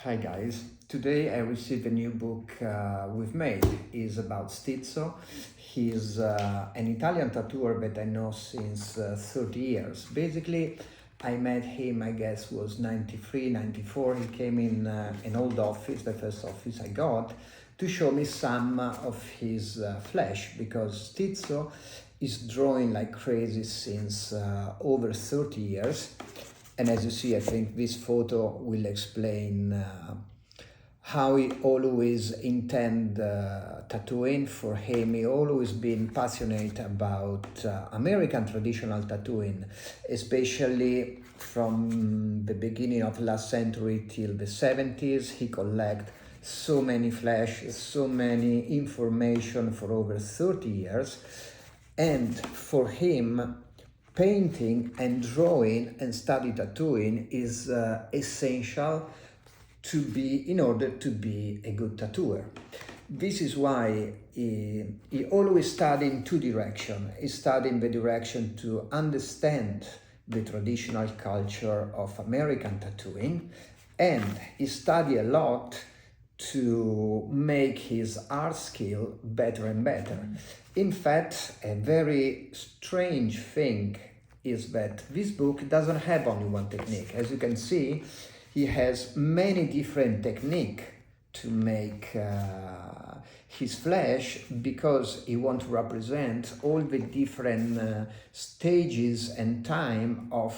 Hi guys, today I received a new book we've made. It's about Stizzo. He's an Italian tattooer that I know since 30 years. Basically, I met him, I guess, was 93, 94. He came in an old office, the first office I got, to show me some of his flesh, because Stizzo is drawing like crazy since over 30 years. And as you see, I think this photo will explain how he always intend tattooing. For him, he always been passionate about American traditional tattooing, especially from the beginning of last century till the 70s. He collect so many flash, so many information for over 30 years. And for him, painting and drawing and study tattooing is essential in order to be a good tattooer. This is why he always studied in two directions. He studied in the direction to understand the traditional culture of American tattooing, and he studied a lot to make his art skill better and better. In fact, a very strange thing is that this book doesn't have only one technique. As you can see, he has many different techniques to make his flesh, because he wants to represent all the different stages and time of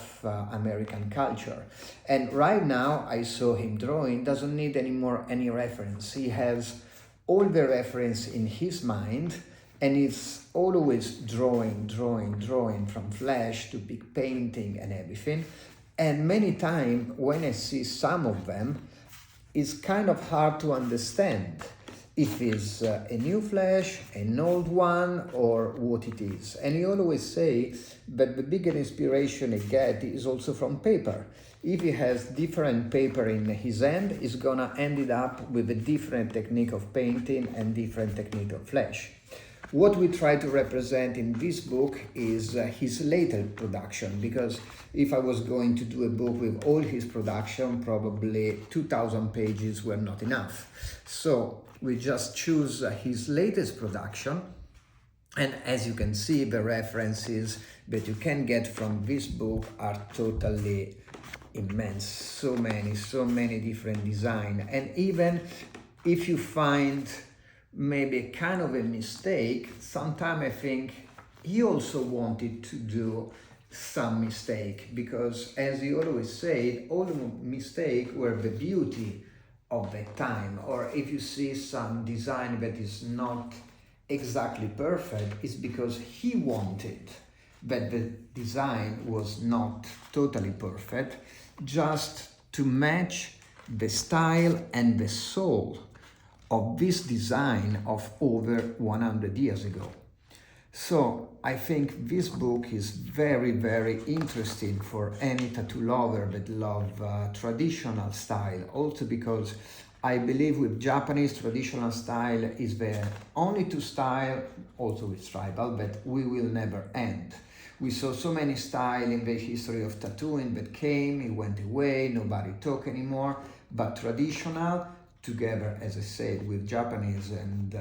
American culture. And right now I saw him drawing, doesn't need any reference. He has all the reference in his mind, and he's always drawing from flesh to big painting and everything. And many times when I see some of them, it's kind of hard to understand if it's a new flesh, an old one, or what it is. And he always say that the bigger inspiration he gets is also from paper. If he has different paper in his hand, he's gonna end it up with a different technique of painting and different technique of flesh. What we try to represent in this book is his later production, because if I was going to do a book with all his production, probably 2,000 pages were not enough. So we just choose his latest production, and as you can see, the references that you can get from this book are totally immense. So many different designs, and even if you find maybe kind of a mistake, sometimes I think he also wanted to do some mistake, because as he always said, all the mistakes were the beauty of that time. Or if you see some design that is not exactly perfect, it's because he wanted that the design was not totally perfect, just to match the style and the soul of this design of over 100 years ago. So I think this book is very interesting for any tattoo lover that love traditional style. Also because I believe with Japanese traditional style is the only two style, also with tribal, that we will never end. We saw so many styles in the history of tattooing that came, it went away, nobody talk anymore, but traditional, together, as I said, with Japanese and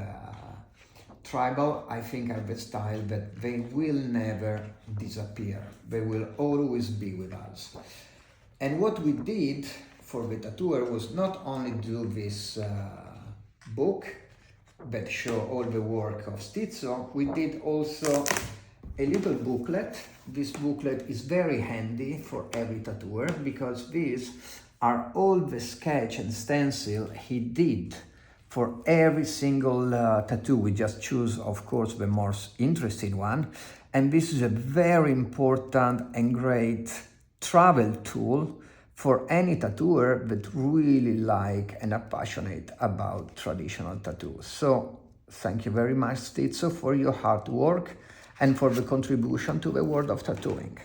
tribal, I think are the style that they will never disappear. They will always be with us. And what we did for the tattooer was not only do this book that show all the work of Stizzo, we did also a little booklet. This booklet is very handy for every tattooer, because these are all the sketch and stencil he did for every single tattoo. We just choose, of course, the most interesting one. And this is a very important and great travel tool for any tattooer that really like and are passionate about traditional tattoos. So thank you very much, Stizzo, for your hard work and for the contribution to the world of tattooing.